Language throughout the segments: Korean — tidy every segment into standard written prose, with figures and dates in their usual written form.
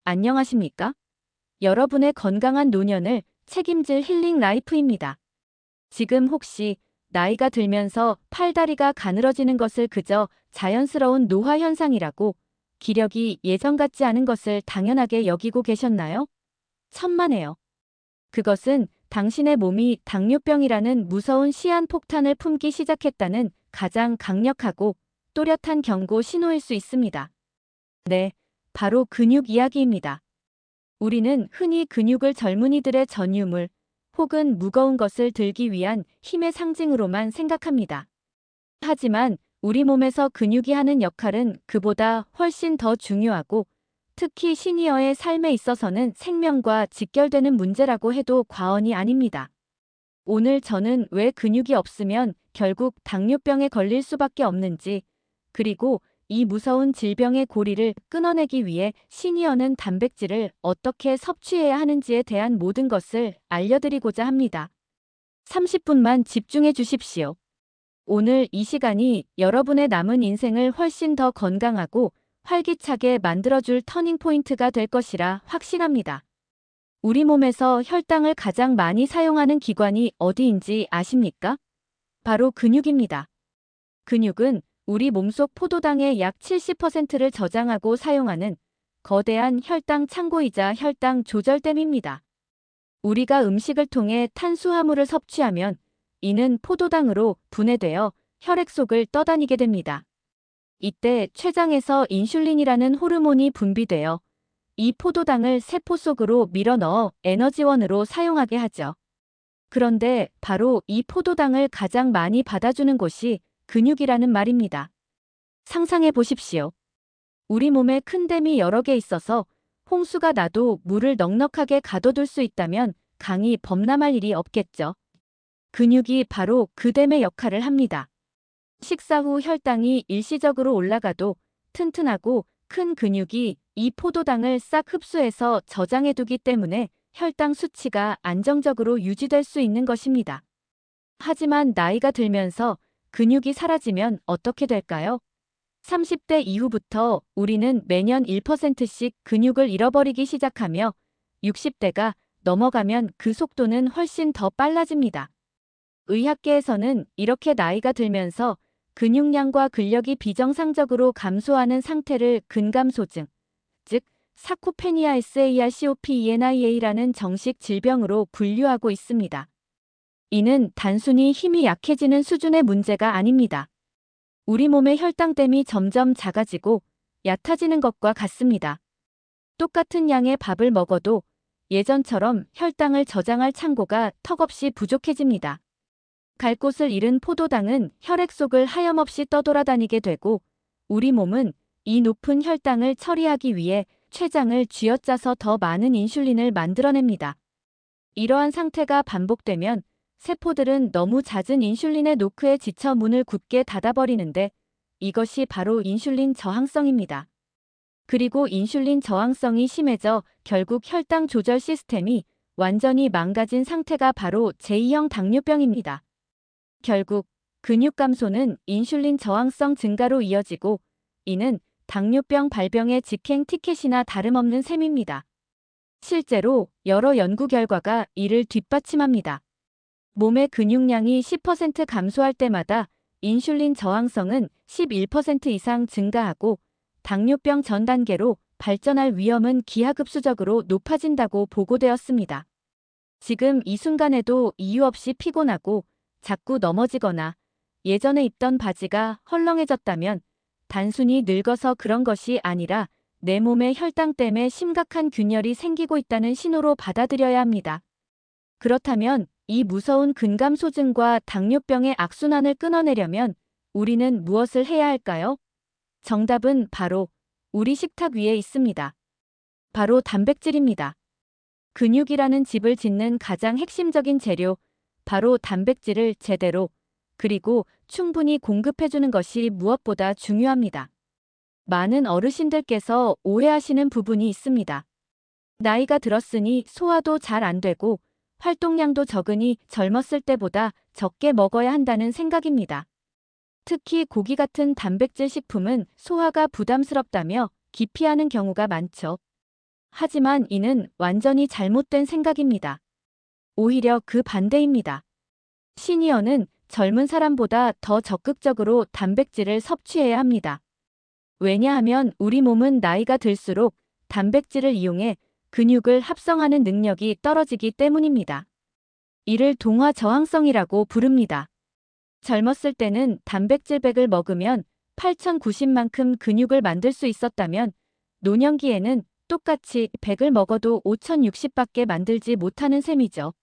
안녕하십니까? 여러분의 건강한 노년을 책임질 힐링 라이프입니다. 지금 혹시 나이가 들면서 팔다리가 가늘어지는 것을 그저 자연스러운 노화 현상이라고 기력이 예전 같지 않은 것을 당연하게 여기고 계셨나요? 천만에요. 그것은 당신의 몸이 당뇨병이라는 무서운 시한폭탄을 품기 시작했다는 가장 강력하고 또렷한 경고 신호일 수 있습니다. 네, 바로 근육 이야기입니다. 우리는 흔히 근육을 젊은이들의 전유물 혹은 무거운 것을 들기 위한 힘의 상징으로만 생각합니다. 하지만 우리 몸에서 근육이 하는 역할은 그보다 훨씬 더 중요하고 특히 시니어의 삶에 있어서는 생명과 직결되는 문제라고 해도 과언이 아닙니다. 오늘 저는 왜 근육이 없으면 결국 당뇨병에 걸릴 수밖에 없는지, 그리고 이 무서운 질병의 고리를 끊어내기 위해 시니어는 단백질을 어떻게 섭취해야 하는지에 대한 모든 것을 알려드리고자 합니다. 30분만 집중해 주십시오. 오늘 이 시간이 여러분의 남은 인생을 훨씬 더 건강하고 활기차게 만들어줄 터닝포인트가 될 것이라 확신합니다. 우리 몸에서 혈당을 가장 많이 사용하는 기관이 어디인지 아십니까? 바로 근육입니다. 근육은 우리 몸속 포도당의 약 70%를 저장하고 사용하는 거대한 혈당 창고이자 혈당 조절댐입니다. 우리가 음식을 통해 탄수화물을 섭취하면 이는 포도당으로 분해되어 혈액 속을 떠다니게 됩니다. 이때 췌장에서 인슐린이라는 호르몬이 분비되어 이 포도당을 세포 속으로 밀어넣어 에너지원으로 사용하게 하죠. 그런데 바로 이 포도당을 가장 많이 받아주는 곳이 근육이라는 말입니다. 상상해 보십시오. 우리 몸에 큰 댐이 여러 개 있어서 홍수가 나도 물을 넉넉하게 가둬둘 수 있다면 강이 범람할 일이 없겠죠. 근육이 바로 그 댐의 역할을 합니다. 식사 후 혈당이 일시적으로 올라가도 튼튼하고 큰 근육이 이 포도당을 싹 흡수해서 저장해두기 때문에 혈당 수치가 안정적으로 유지될 수 있는 것입니다. 하지만 나이가 들면서 근육이 사라지면 어떻게 될까요? 30대 이후부터 우리는 매년 1%씩 근육을 잃어버리기 시작하며 60대가 넘어가면 그 속도는 훨씬 더 빨라집니다. 의학계에서는 이렇게 나이가 들면서 근육량과 근력이 비정상적으로 감소하는 상태를 근감소증, 즉 사코페니아 SARCOPENIA라는 정식 질병으로 분류하고 있습니다. 이는 단순히 힘이 약해지는 수준의 문제가 아닙니다. 우리 몸의 혈당댐이 점점 작아지고 얕아지는 것과 같습니다. 똑같은 양의 밥을 먹어도 예전처럼 혈당을 저장할 창고가 턱없이 부족해집니다. 갈 곳을 잃은 포도당은 혈액 속을 하염없이 떠돌아다니게 되고 우리 몸은 이 높은 혈당을 처리하기 위해 췌장을 쥐어짜서 더 많은 인슐린을 만들어냅니다. 이러한 상태가 반복되면 세포들은 너무 잦은 인슐린의 노크에 지쳐 문을 굳게 닫아버리는데 이것이 바로 인슐린 저항성입니다. 그리고 인슐린 저항성이 심해져 결국 혈당 조절 시스템이 완전히 망가진 상태가 바로 제2형 당뇨병입니다. 결국 근육 감소는 인슐린 저항성 증가로 이어지고 이는 당뇨병 발병의 직행 티켓이나 다름없는 셈입니다. 실제로 여러 연구 결과가 이를 뒷받침합니다. 몸의 근육량이 10% 감소할 때마다 인슐린 저항성은 11% 이상 증가하고 당뇨병 전 단계로 발전할 위험은 기하급수적으로 높아진다고 보고되었습니다. 지금 이 순간에도 이유 없이 피곤하고 자꾸 넘어지거나 예전에 입던 바지가 헐렁해졌다면 단순히 늙어서 그런 것이 아니라 내 몸의 혈당 때문에 심각한 균열이 생기고 있다는 신호로 받아들여야 합니다. 그렇다면 이 무서운 근감소증과 당뇨병의 악순환을 끊어내려면 우리는 무엇을 해야 할까요? 정답은 바로 우리 식탁 위에 있습니다. 바로 단백질입니다. 근육이라는 집을 짓는 가장 핵심적인 재료, 바로 단백질을 제대로 그리고 충분히 공급해주는 것이 무엇보다 중요합니다. 많은 어르신들께서 오해하시는 부분이 있습니다. 나이가 들었으니 소화도 잘 안 되고 활동량도 적으니 젊었을 때보다 적게 먹어야 한다는 생각입니다. 특히 고기 같은 단백질 식품은 소화가 부담스럽다며 기피하는 경우가 많죠. 하지만 이는 완전히 잘못된 생각입니다. 오히려 그 반대입니다. 시니어는 젊은 사람보다 더 적극적으로 단백질을 섭취해야 합니다. 왜냐하면 우리 몸은 나이가 들수록 단백질을 이용해 근육을 합성하는 능력이 떨어지기 때문입니다. 이를 동화 저항성이라고 부릅니다. 젊었을 때는 단백질 100을 먹으면 8,090만큼 근육을 만들 수 있었다면 노년기에는 똑같이 100을 먹어도 5,060밖에 만들지 못하는 셈이죠.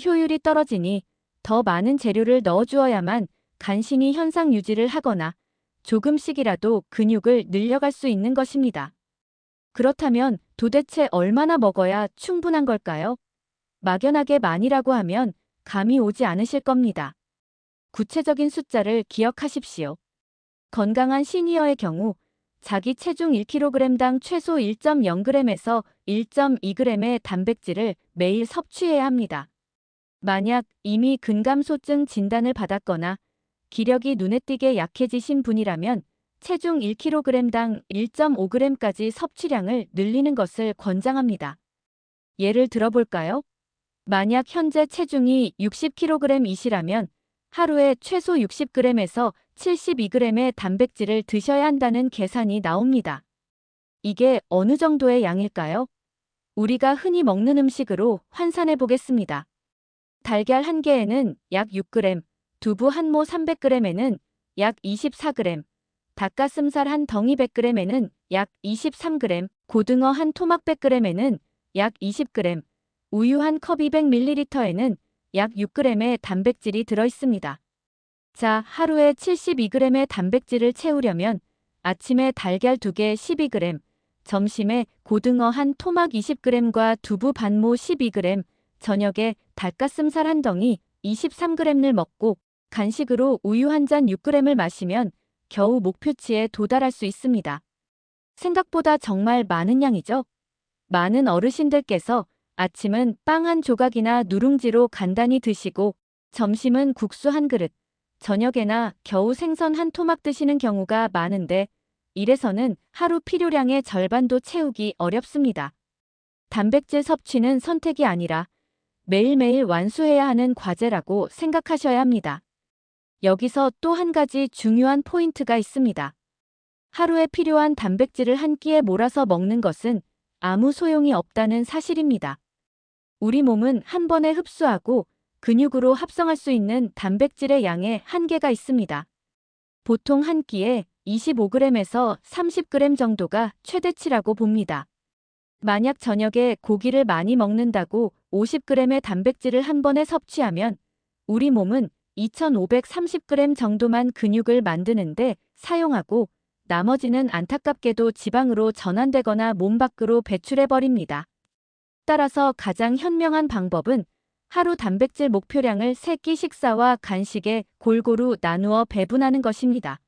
효율이 떨어지니 더 많은 재료를 넣어주어야만 간신히 현상 유지를 하거나 조금씩이라도 근육을 늘려갈 수 있는 것입니다. 그렇다면 도대체 얼마나 먹어야 충분한 걸까요? 막연하게 많이라고 하면 감이 오지 않으실 겁니다. 구체적인 숫자를 기억하십시오. 건강한 시니어의 경우 자기 체중 1kg당 최소 1.0g에서 1.2g의 단백질을 매일 섭취해야 합니다. 만약 이미 근감소증 진단을 받았거나 기력이 눈에 띄게 약해지신 분이라면 체중 1kg당 1.5g까지 섭취량을 늘리는 것을 권장합니다. 예를 들어볼까요? 만약 현재 체중이 60kg이시라면 하루에 최소 60g에서 72g의 단백질을 드셔야 한다는 계산이 나옵니다. 이게 어느 정도의 양일까요? 우리가 흔히 먹는 음식으로 환산해 보겠습니다. 달걀 1개에는 약 6g, 두부 한 모 300g에는 약 24g, 닭가슴살 한 덩이 100g에는 약 23g, 고등어 한 토막 100g에는 약 20g, 우유 한 컵 200ml에는 약 6g의 단백질이 들어있습니다. 자, 하루에 72g의 단백질을 채우려면 아침에 달걀 2개 12g, 점심에 고등어 한 토막 20g과 두부 반모 12g, 저녁에 닭가슴살 한 덩이 23g을 먹고 간식으로 우유 한 잔 6g을 마시면 겨우 목표치에 도달할 수 있습니다. 생각보다 정말 많은 양이죠? 많은 어르신들께서 아침은 빵 한 조각이나 누룽지로 간단히 드시고 점심은 국수 한 그릇, 저녁에나 겨우 생선 한 토막 드시는 경우가 많은데 이래서는 하루 필요량의 절반도 채우기 어렵습니다. 단백질 섭취는 선택이 아니라 매일매일 완수해야 하는 과제라고 생각하셔야 합니다. 여기서 또 한 가지 중요한 포인트가 있습니다. 하루에 필요한 단백질을 한 끼에 몰아서 먹는 것은 아무 소용이 없다는 사실입니다. 우리 몸은 한 번에 흡수하고 근육으로 합성할 수 있는 단백질의 양에 한계가 있습니다. 보통 한 끼에 25g에서 30g 정도가 최대치라고 봅니다. 만약 저녁에 고기를 많이 먹는다고 50g의 단백질을 한 번에 섭취하면 우리 몸은 2530g 정도만 근육을 만드는데 사용하고 나머지는 안타깝게도 지방으로 전환되거나 몸 밖으로 배출해버립니다. 따라서 가장 현명한 방법은 하루 단백질 목표량을 3끼 식사와 간식에 골고루 나누어 배분하는 것입니다.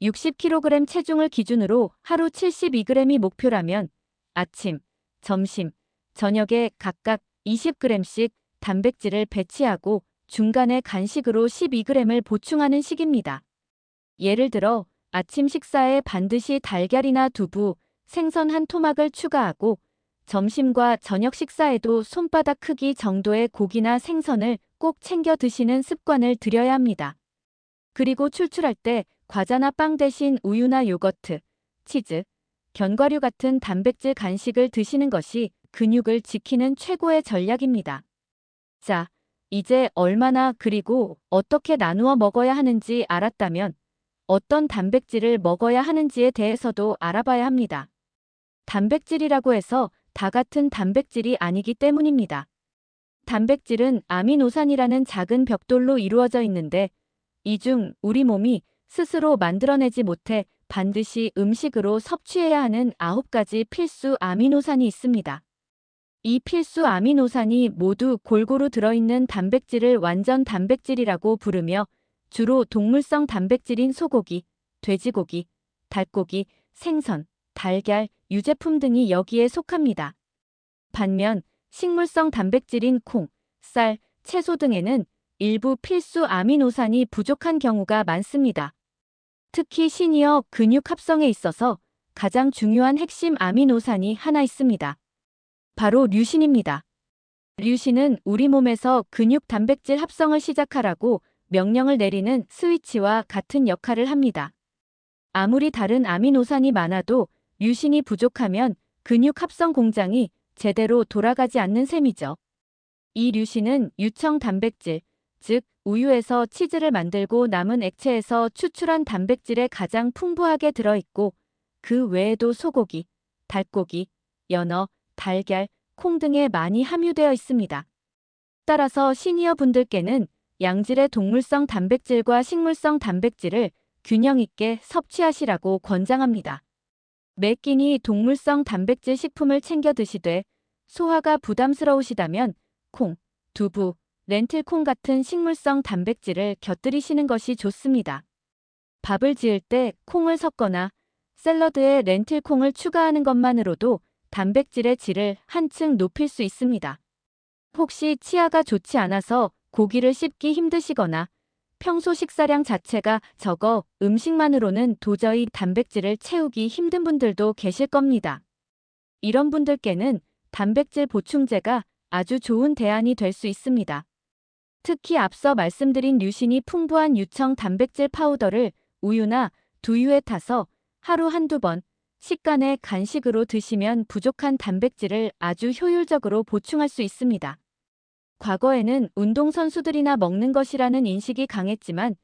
60kg 체중을 기준으로 하루 72g이 목표라면 아침, 점심, 저녁에 각각 20g씩 단백질을 배치하고 중간에 간식으로 12g을 보충하는 식입니다. 예를 들어 아침 식사에 반드시 달걀이나 두부, 생선 한 토막을 추가하고 점심과 저녁 식사에도 손바닥 크기 정도의 고기나 생선을 꼭 챙겨 드시는 습관을 들여야 합니다. 그리고 출출할 때 과자나 빵 대신 우유나 요거트, 치즈, 견과류 같은 단백질 간식을 드시는 것이 근육을 지키는 최고의 전략입니다. 자, 이제 얼마나 그리고 어떻게 나누어 먹어야 하는지 알았다면 어떤 단백질을 먹어야 하는지에 대해서도 알아봐야 합니다. 단백질이라고 해서 다 같은 단백질이 아니기 때문입니다. 단백질은 아미노산이라는 작은 벽돌로 이루어져 있는데 이 중 우리 몸이 스스로 만들어내지 못해 반드시 음식으로 섭취해야 하는 9가지 필수 아미노산이 있습니다. 이 필수 아미노산이 모두 골고루 들어있는 단백질을 완전 단백질이라고 부르며 주로 동물성 단백질인 소고기, 돼지고기, 닭고기, 생선, 달걀, 유제품 등이 여기에 속합니다. 반면 식물성 단백질인 콩, 쌀, 채소 등에는 일부 필수 아미노산이 부족한 경우가 많습니다. 특히 시니어 근육 합성에 있어서 가장 중요한 핵심 아미노산이 하나 있습니다. 바로 류신입니다. 류신은 우리 몸에서 근육 단백질 합성을 시작하라고 명령을 내리는 스위치와 같은 역할을 합니다. 아무리 다른 아미노산이 많아도 류신이 부족하면 근육 합성 공장이 제대로 돌아가지 않는 셈이죠. 이 류신은 유청 단백질, 즉 우유에서 치즈를 만들고 남은 액체에서 추출한 단백질에 가장 풍부하게 들어있고 그 외에도 소고기, 닭고기, 연어, 달걀, 콩 등에 많이 함유되어 있습니다. 따라서 시니어 분들께는 양질의 동물성 단백질과 식물성 단백질을 균형 있게 섭취하시라고 권장합니다. 매 끼니 동물성 단백질 식품을 챙겨 드시되 소화가 부담스러우시다면 콩, 두부, 렌틸콩 같은 식물성 단백질을 곁들이시는 것이 좋습니다. 밥을 지을 때 콩을 섞거나 샐러드에 렌틸콩을 추가하는 것만으로도 단백질의 질을 한층 높일 수 있습니다. 혹시 치아가 좋지 않아서 고기를 씹기 힘드시거나 평소 식사량 자체가 적어 음식만으로는 도저히 단백질을 채우기 힘든 분들도 계실 겁니다. 이런 분들께는 단백질 보충제가 아주 좋은 대안이 될 수 있습니다. 특히 앞서 말씀드린 류신이 풍부한 유청 단백질 파우더를 우유나 두유에 타서 하루 한두 번 식간에 간식으로 드시면 부족한 단백질을 아주 효율적으로 보충할 수 있습니다. 과거에는 운동선수들이나 먹는 것이라는 인식이 강했지만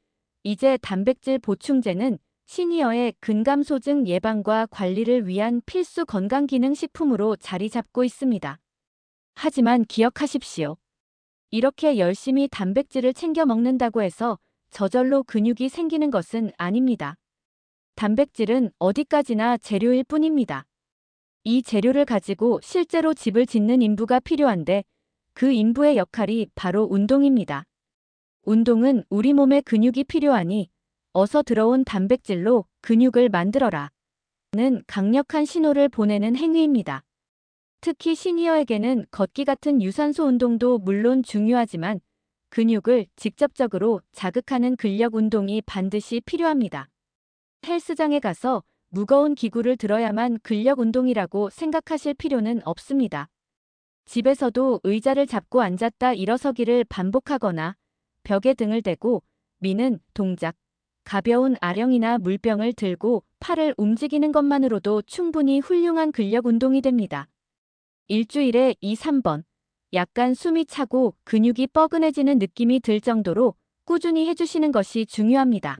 이제 단백질 보충제는 시니어의 근감소증 예방과 관리를 위한 필수 건강기능식품으로 자리 잡고 있습니다. 하지만 기억하십시오. 이렇게 열심히 단백질을 챙겨 먹는다고 해서 저절로 근육이 생기는 것은 아닙니다. 단백질은 어디까지나 재료일 뿐입니다. 이 재료를 가지고 실제로 집을 짓는 인부가 필요한데 그 인부의 역할이 바로 운동입니다. 운동은 우리 몸에 근육이 필요하니 어서 들어온 단백질로 근육을 만들어라 는 강력한 신호를 보내는 행위입니다. 특히 시니어에게는 걷기 같은 유산소 운동도 물론 중요하지만 근육을 직접적으로 자극하는 근력 운동이 반드시 필요합니다. 헬스장에 가서 무거운 기구를 들어야만 근력 운동이라고 생각하실 필요는 없습니다. 집에서도 의자를 잡고 앉았다 일어서기를 반복하거나 벽에 등을 대고 미는 동작, 가벼운 아령이나 물병을 들고 팔을 움직이는 것만으로도 충분히 훌륭한 근력 운동이 됩니다. 일주일에 2, 3번, 약간 숨이 차고 근육이 뻐근해지는 느낌이 들 정도로 꾸준히 해주시는 것이 중요합니다.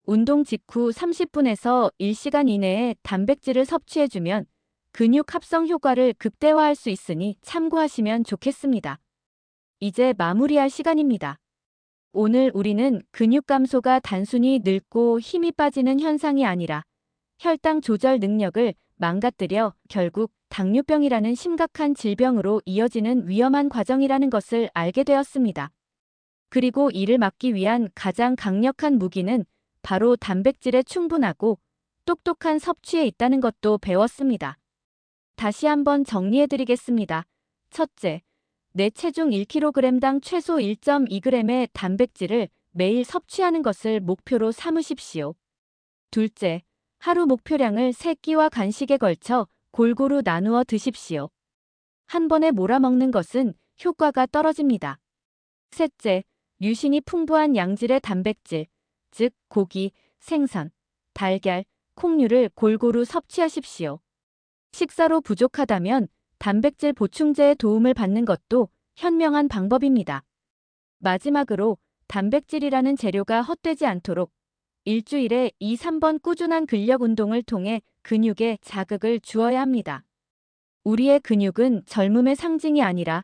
운동 직후 30분에서 1시간 이내에 단백질을 섭취해주면 근육 합성 효과를 극대화할 수 있으니 참고하시면 좋겠습니다. 이제 마무리할 시간입니다. 오늘 우리는 근육 감소가 단순히 늙고 힘이 빠지는 현상이 아니라 혈당 조절 능력을 망가뜨려 결국 당뇨병이라는 심각한 질병으로 이어지는 위험한 과정이라는 것을 알게 되었습니다. 그리고 이를 막기 위한 가장 강력한 무기는 바로 단백질의 충분하고 똑똑한 섭취에 있다는 것도 배웠습니다. 다시 한번 정리해드리겠습니다. 첫째, 내 체중 1kg당 최소 1.2g의 단백질을 매일 섭취하는 것을 목표로 삼으십시오. 둘째, 하루 목표량을 3끼와 간식에 걸쳐 골고루 나누어 드십시오. 한 번에 몰아먹는 것은 효과가 떨어집니다. 셋째, 류신이 풍부한 양질의 단백질, 즉 고기, 생선, 달걀, 콩류를 골고루 섭취하십시오. 식사로 부족하다면 단백질 보충제의 도움을 받는 것도 현명한 방법입니다. 마지막으로 단백질이라는 재료가 헛되지 않도록 일주일에 2, 3번 꾸준한 근력 운동을 통해 근육에 자극을 주어야 합니다. 우리의 근육은 젊음의 상징이 아니라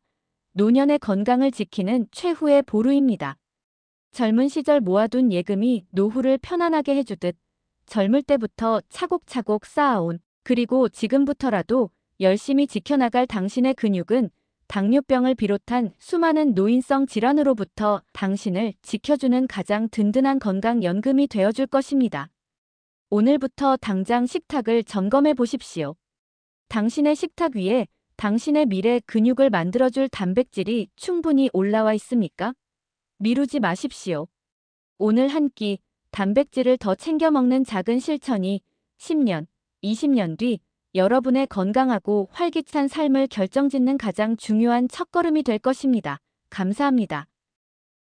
노년의 건강을 지키는 최후의 보루입니다. 젊은 시절 모아둔 예금이 노후를 편안하게 해주듯 젊을 때부터 차곡차곡 쌓아온 그리고 지금부터라도 열심히 지켜나갈 당신의 근육은 당뇨병을 비롯한 수많은 노인성 질환으로부터 당신을 지켜주는 가장 든든한 건강연금이 되어줄 것입니다. 오늘부터 당장 식탁을 점검해 보십시오. 당신의 식탁 위에 당신의 미래 근육을 만들어줄 단백질이 충분히 올라와 있습니까? 미루지 마십시오. 오늘 한 끼 단백질을 더 챙겨 먹는 작은 실천이 10년, 20년 뒤 여러분의 건강하고 활기찬 삶을 결정짓는 가장 중요한 첫걸음이 될 것입니다. 감사합니다.